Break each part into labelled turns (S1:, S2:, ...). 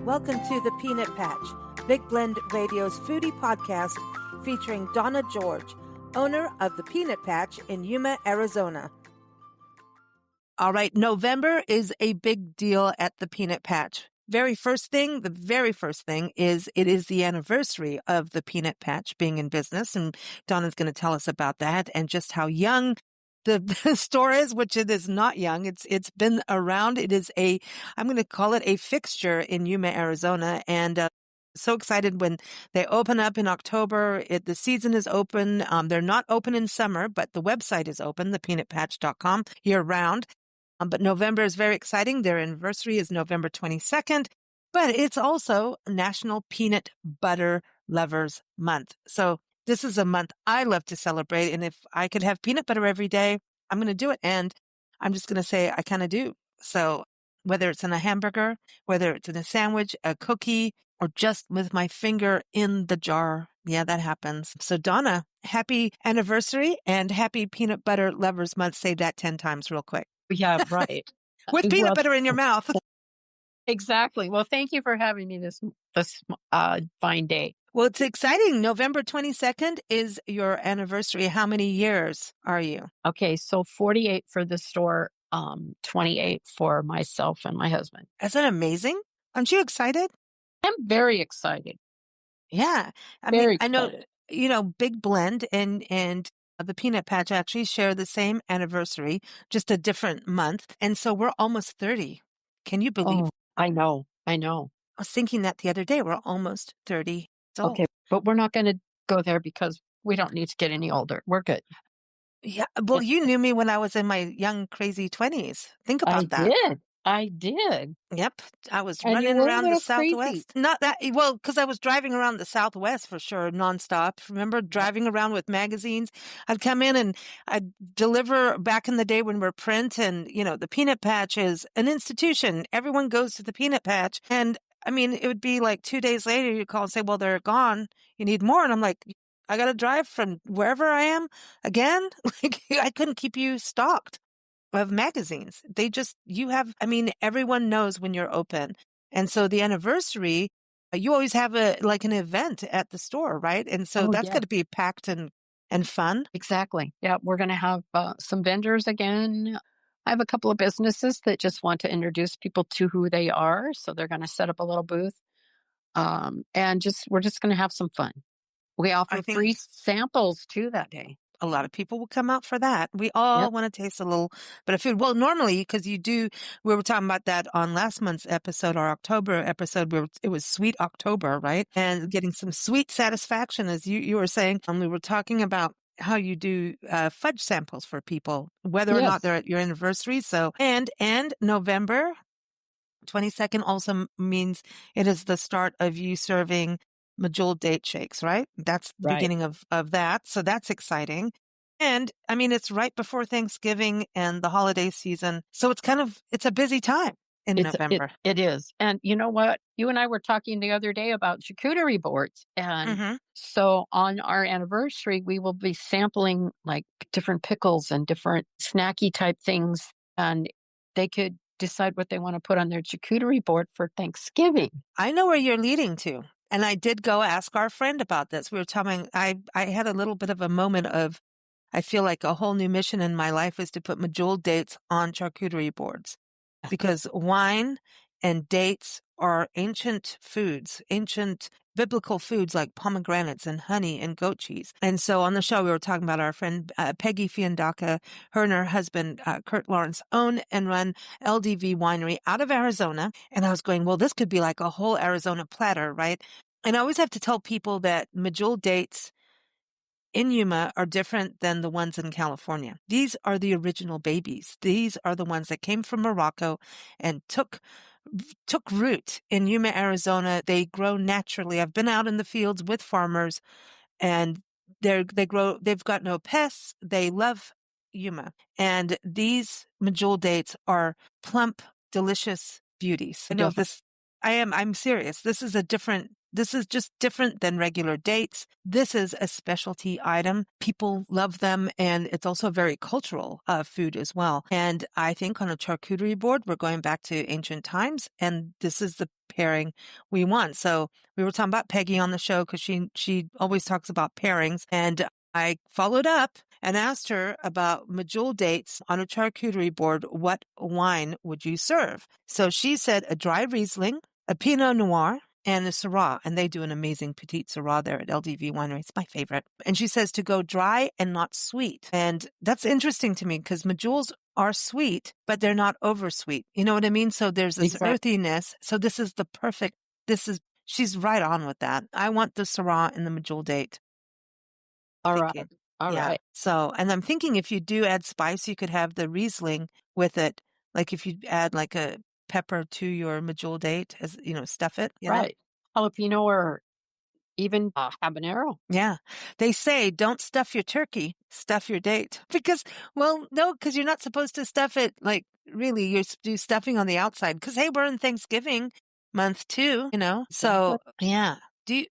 S1: Welcome to The Peanut Patch, Big Blend Radio's foodie podcast featuring Donna George, owner of The Peanut Patch in Yuma, Arizona. All right, November is a big deal at The Peanut Patch. The very first thing is it is the anniversary of The Peanut Patch being in business, and Donna's going to tell us about that and just how young the store is, which it is not young. It's been around. It is I'm going to call it a fixture in Yuma, Arizona. And, so excited when they open up in October. The season is open. They're not open in summer, but the website is open, thepeanutpatch.com, year round. But November is very exciting. Their anniversary is November 22nd, but it's also National Peanut Butter Lovers Month. So this is a month I love to celebrate. And if I could have peanut butter every day, I'm going to do it. And I'm just going to say I kind of do. So whether it's in a hamburger, whether it's in a sandwich, a cookie, or just with my finger in the jar. Yeah, that happens. So Donna, happy anniversary and happy Peanut Butter Lovers Month. Say that 10 times real quick.
S2: Yeah, right.
S1: With peanut butter in your mouth.
S2: Exactly. Well, thank you for having me this fine day.
S1: Well, it's exciting. November 22nd is your anniversary. How many years are you?
S2: Okay, so 48 for the store, 28 for myself and my husband.
S1: Isn't that amazing? Aren't you excited?
S2: I'm very excited.
S1: Yeah. I know, Big Blend and the Peanut Patch actually share the same anniversary, just a different month. And so we're almost 30. Can you believe?
S2: Oh, I know.
S1: I was thinking that the other day. We're almost 30.
S2: Okay, but we're not going to go there because we don't need to get any older. We're good.
S1: Yeah. Well, you knew me when I was in my young, crazy 20s. Think about that.
S2: I did.
S1: Yep. I was
S2: And
S1: running
S2: you were
S1: around
S2: a
S1: the
S2: little
S1: Southwest.
S2: crazy.
S1: Not that, well, because I was driving around the Southwest for sure, nonstop. Remember driving around with magazines? I'd come in and I'd deliver back in the day when we're print and, the Peanut Patch is an institution. Everyone goes to the Peanut Patch. And it would be like 2 days later, you call and say, well, they're gone. You need more. And I'm like, I got to drive from wherever I am again. Like I couldn't keep you stocked of magazines. Everyone knows when you're open. And so the anniversary, you always have an event at the store, right? And so that's going to be packed and fun.
S2: Exactly. Yeah. We're going to have some vendors again. I have a couple of businesses that just want to introduce people to who they are. So they're going to set up a little booth. We're just going to have some fun. We offer free samples too that day.
S1: A lot of people will come out for that. We all want to taste a little bit of food. Well, normally, because we were talking about that on last month's episode, our October episode, where it was Sweet October, right? And getting some sweet satisfaction, as you were saying. We were talking about how you do fudge samples for people, whether or not they're at your anniversary. So, and November 22nd also means it is the start of you serving Medjool date shakes, right? That's the beginning of that. So that's exciting. And it's right before Thanksgiving and the holiday season. So it's a busy time in November.
S2: It is. And you know what? You and I were talking the other day about charcuterie boards. And so on our anniversary, we will be sampling like different pickles and different snacky type things. And they could decide what they want to put on their charcuterie board for Thanksgiving.
S1: I know where you're leading to. And I did go ask our friend about this. We were talking, I had a little bit of a moment of, I feel like a whole new mission in my life is to put Medjool dates on charcuterie boards because wine and dates are ancient foods, ancient biblical foods like pomegranates and honey and goat cheese. And so on the show, we were talking about our friend Peggy Fiandaca, her and her husband, Kurt Lawrence, own and run LDV Winery out of Arizona. And I was going, well, this could be like a whole Arizona platter, right? And I always have to tell people that Medjool dates in Yuma are different than the ones in California. These are the original babies. These are the ones that came from Morocco and took root in Yuma, Arizona. They grow naturally. I've been out in the fields with farmers and they grow, they've got no pests. They love Yuma. And these Medjool dates are plump, delicious beauties. I know I'm serious. This is a different This is just different than regular dates. This is a specialty item. People love them, and it's also very cultural food as well. And I think on a charcuterie board, we're going back to ancient times, and this is the pairing we want. So we were talking about Peggy on the show because she always talks about pairings, and I followed up and asked her about Medjool dates on a charcuterie board. What wine would you serve? So she said a dry Riesling, a Pinot Noir, and the Syrah, and they do an amazing Petite Syrah there at LDV Winery. It's my favorite. And she says to go dry and not sweet. And that's interesting to me because Medjools are sweet, but they're not over sweet. You know what I mean? So there's this earthiness. So this is the perfect, she's right on with that. I want the Syrah in the Medjool date.
S2: All right. All right.
S1: So, and I'm thinking if you do add spice, you could have the Riesling with it. Like if you add like a pepper to your Medjool date, as stuff it.
S2: Right. Jalapeno or even habanero.
S1: Yeah. They say don't stuff your turkey, stuff your date. Because, because you're not supposed to stuff it like really. You do stuffing on the outside because, hey, we're in Thanksgiving month too, So, yeah.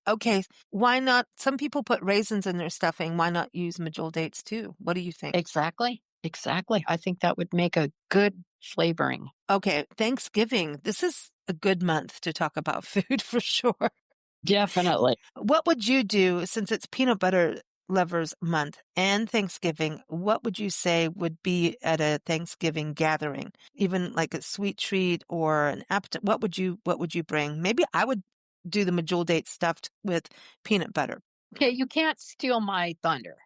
S1: Okay, why not? Some people put raisins in their stuffing. Why not use Medjool dates too? What do you think?
S2: Exactly. I think that would make a good flavoring.
S1: Okay, Thanksgiving. This is a good month to talk about food for sure.
S2: Definitely.
S1: What would you do since it's peanut butter lovers month and Thanksgiving? What would you say would be at a Thanksgiving gathering? Even like a sweet treat or an appetite? What would you bring? Maybe I would do the Medjool date stuffed with peanut butter.
S2: Okay, you can't steal my thunder.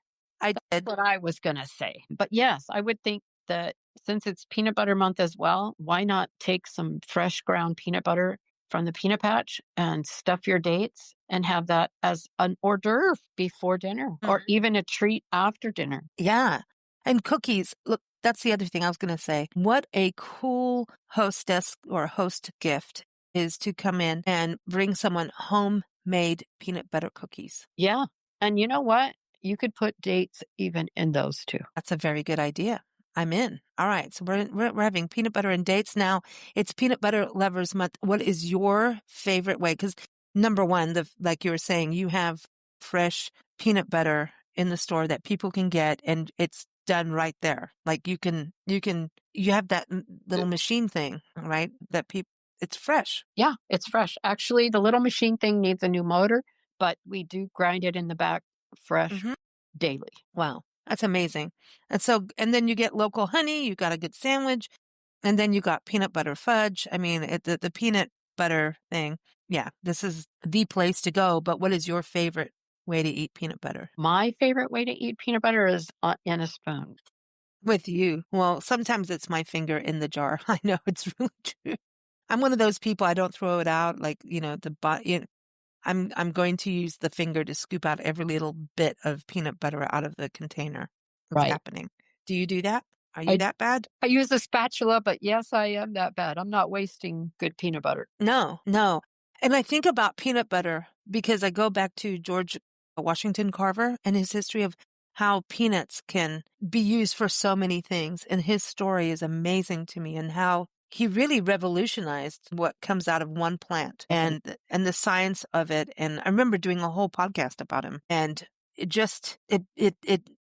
S1: I did.
S2: That's what I was going to say. But yes, I would think that since it's peanut butter month as well, why not take some fresh ground peanut butter from the peanut patch and stuff your dates and have that as an hors d'oeuvre before dinner or even a treat after dinner.
S1: Yeah. And cookies. Look, that's the other thing I was going to say. What a cool hostess or host gift is to come in and bring someone homemade peanut butter cookies.
S2: Yeah. And you know what? You could put dates even in those too.
S1: That's a very good idea. I'm in. All right. So we're having peanut butter and dates now. It's peanut butter lovers month. What is your favorite way? Because number one, like you were saying, you have fresh peanut butter in the store that people can get and it's done right there. Like you have that little machine thing, right? It's fresh.
S2: Yeah, it's fresh. Actually, the little machine thing needs a new motor, but we do grind it in the back fresh daily.
S1: Wow. That's amazing. And then you get local honey, you got a good sandwich, and then you got peanut butter fudge. I mean, the peanut butter thing. Yeah, this is the place to go. But what is your favorite way to eat peanut butter?
S2: My favorite way to eat peanut butter is in a spoon.
S1: With you. Well, sometimes it's my finger in the jar. I know it's really true. I'm one of those people, I don't throw it out like, I'm going to use the finger to scoop out every little bit of peanut butter out of the container. What's happening? Do you do that? Are you that bad?
S2: I use a spatula, but yes, I am that bad. I'm not wasting good peanut butter.
S1: No. And I think about peanut butter because I go back to George Washington Carver and his history of how peanuts can be used for so many things. And his story is amazing to me and how he really revolutionized what comes out of one plant and the science of it. And I remember doing a whole podcast about him and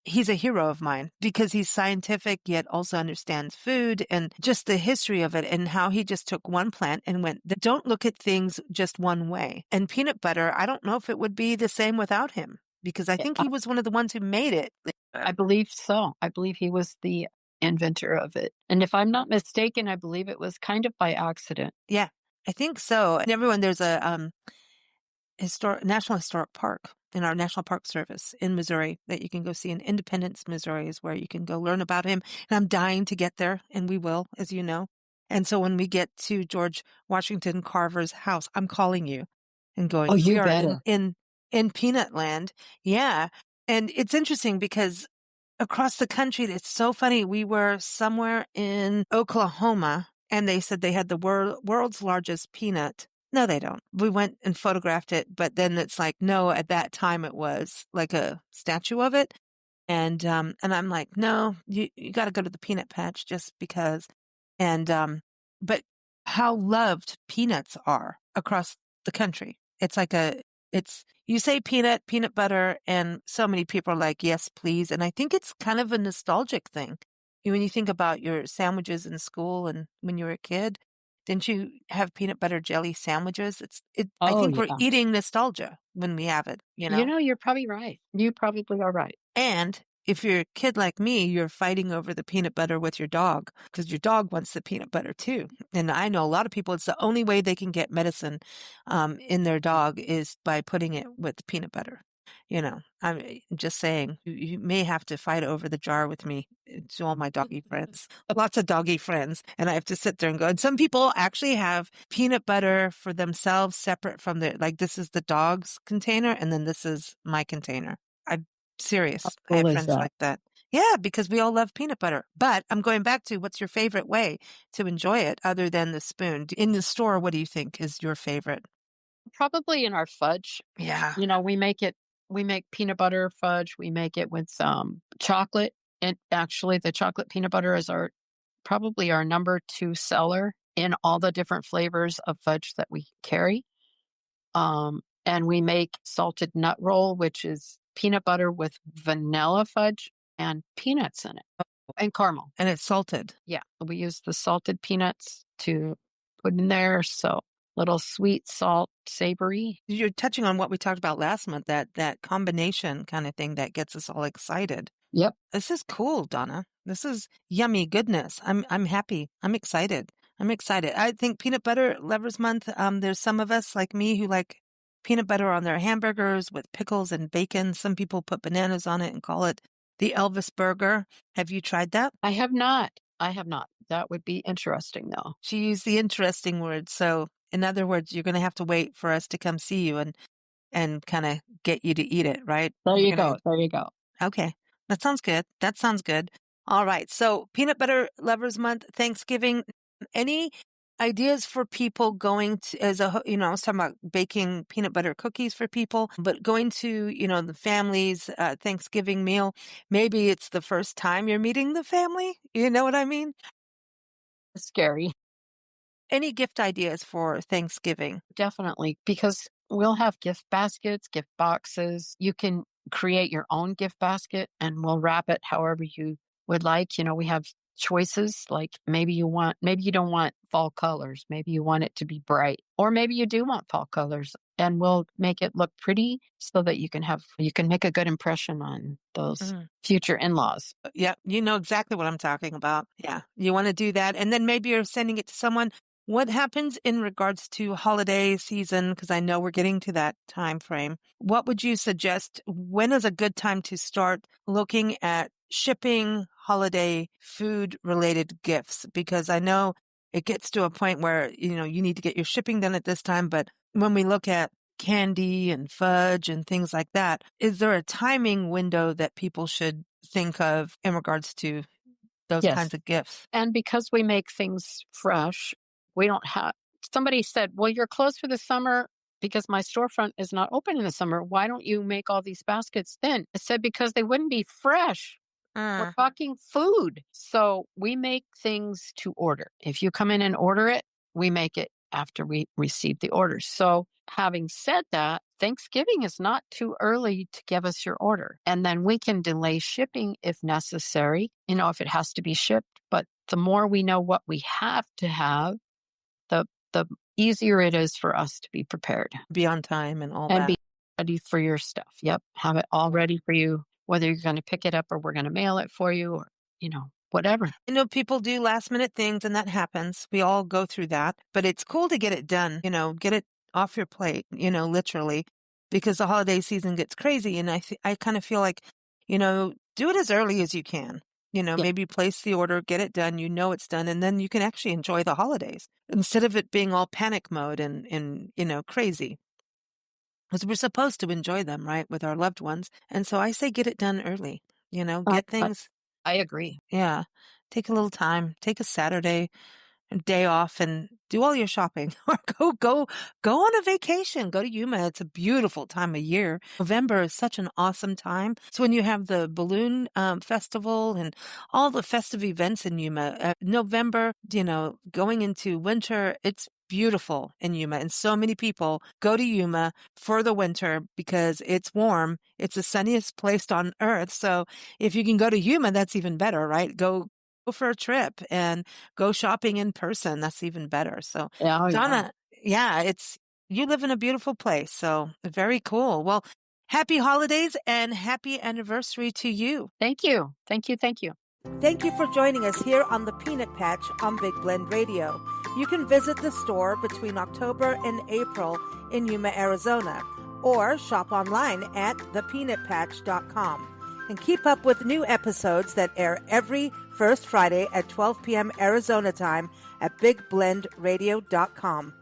S1: he's a hero of mine because he's scientific yet also understands food and just the history of it and how he just took one plant and went, don't look at things just one way. And peanut butter, I don't know if it would be the same without him because I think he was one of the ones who made it.
S2: I believe so. I believe he was the inventor of it. And if I'm not mistaken, I believe it was kind of by accident.
S1: Yeah, I think so. And everyone, there's a National Historic Park in our National Park Service in Missouri that you can go see in Independence, Missouri is where you can go learn about him. And I'm dying to get there, and we will, as you know. And so when we get to George Washington Carver's house, I'm calling you and going,
S2: you
S1: we are
S2: better.
S1: in Peanut Land. Yeah. And it's interesting because across the country, it's so funny. We were somewhere in Oklahoma and they said they had the world's largest peanut. No, they don't. We went and photographed it, but then it's like, no, at that time it was like a statue of it. And I'm like, no, you got to go to the peanut patch just because. And, but how loved peanuts are across the country. It's like you say peanut butter, and so many people are like, yes, please. And I think it's kind of a nostalgic thing. When you think about your sandwiches in school and when you were a kid, didn't you have peanut butter jelly sandwiches? I
S2: Oh,
S1: think we're
S2: yeah.
S1: eating nostalgia when we have it, you
S2: You
S1: know?
S2: know, you're probably right. You probably are right.
S1: And if you're a kid like me, you're fighting over the peanut butter with your dog because your dog wants the peanut butter too. And I know a lot of people, it's the only way they can get medicine in their dog is by putting it with peanut butter. I'm just saying, you may have to fight over the jar with me to all my doggy friends. Lots of doggy friends. And I have to sit there and go. And some people actually have peanut butter for themselves separate from like this is the dog's container and then this is my container. I'm
S2: How
S1: serious. I
S2: cool
S1: have
S2: is
S1: friends
S2: that?
S1: like that. Yeah, because we all love peanut butter. But I'm going back to what's your favorite way to enjoy it other than the spoon? In the store, what do you think is your favorite?
S2: Probably in our fudge.
S1: Yeah.
S2: You know, we make peanut butter fudge. We make it with chocolate. And actually, the chocolate peanut butter is probably our number 2 seller in all the different flavors of fudge that we carry. And we make salted nut roll, which is peanut butter with vanilla fudge and peanuts in it and caramel.
S1: And it's salted.
S2: Yeah, we use the salted peanuts to put in there. So little sweet, salt, savory.
S1: You're touching on what we talked about last month, that combination kind of thing that gets us all excited.
S2: Yep.
S1: This is cool, Donna. This is yummy goodness. I'm happy. I'm excited. I'm excited. I think Peanut Butter Lovers Month, there's some of us like me who like peanut butter on their hamburgers with pickles and bacon. Some people put bananas on it and call it the Elvis burger. Have you tried that?
S2: I have not. I have not. That would be interesting, though.
S1: She used the interesting word. So, in other words, you're going to have to wait for us to come see you and kind of get you to eat it, right?
S2: There
S1: We're
S2: you
S1: going
S2: go. There you go.
S1: to, okay. That sounds good. That sounds good. All right. So, Peanut Butter Lovers Month, Thanksgiving. Any ideas for people going to, I was talking about baking peanut butter cookies for people, but going to, the family's Thanksgiving meal. Maybe it's the first time you're meeting the family. You know what I mean?
S2: Scary.
S1: Any gift ideas for Thanksgiving?
S2: Definitely. Because we'll have gift baskets, gift boxes. You can create your own gift basket and we'll wrap it however you would like. You know, we have choices like maybe you don't want fall colors. Maybe you want it to be bright, or maybe you do want fall colors, and we'll make it look pretty so that you can make a good impression on those future in-laws.
S1: Yeah, you know exactly what I'm talking about. Yeah, you want to do that. And then maybe you're sending it to someone. What happens in regards to holiday season? Because I know we're getting to that time frame. What would you suggest? When is a good time to start looking at shipping holiday food related gifts? Because I know it gets to a point where, you need to get your shipping done at this time. But when we look at candy and fudge and things like that, is there a timing window that people should think of in regards to those
S2: Yes.
S1: kinds of gifts?
S2: And because we make things fresh, we don't have somebody said, "Well, you're closed for the summer because my storefront is not open in the summer. Why don't you make all these baskets then?" I said, "Because they wouldn't be fresh. We're talking food." So we make things to order. If you come in and order it, we make it after we receive the order. So having said that, Thanksgiving is not too early to give us your order. And then we can delay shipping if necessary, if it has to be shipped. But the more we know what we have to have, the easier it is for us to be prepared.
S1: Be on time and all
S2: And
S1: that.
S2: be ready for your stuff. Yep. Have it all ready for you, whether you're going to pick it up or we're going to mail it for you or, whatever.
S1: I know people do last minute things and that happens. We all go through that, but it's cool to get it done, get it off your plate, literally, because the holiday season gets crazy. And I kind of feel like, do it as early as you can.
S2: Yeah.
S1: Maybe place the order, get it done, it's done, and then you can actually enjoy the holidays instead of it being all panic mode and crazy. Because we're supposed to enjoy them, right, with our loved ones. And so I say get it done early, get things.
S2: I agree.
S1: Yeah. Take a little time, take a Saturday, a day off and do all your shopping or go on a vacation. Go to Yuma. It's a beautiful time of year. November is such an awesome time. So when you have the balloon festival and all the festive events in Yuma, November, going into winter, it's beautiful in Yuma, and so many people go to Yuma for the winter because it's warm. It's the sunniest place on earth. So if you can go to Yuma, that's even better, right? Go for a trip and go shopping in person. That's even better. So
S2: Oh, yeah.
S1: Donna, yeah, you live in a beautiful place. So very cool. Well, happy holidays and happy anniversary to you.
S2: Thank you. Thank you. Thank you.
S1: Thank you for joining us here on the Peanut Patch on Big Blend Radio. You can visit the store between October and April in Yuma, Arizona, or shop online at thepeanutpatch.com. And keep up with new episodes that air every first Friday at 12 p.m. Arizona time at bigblendradio.com.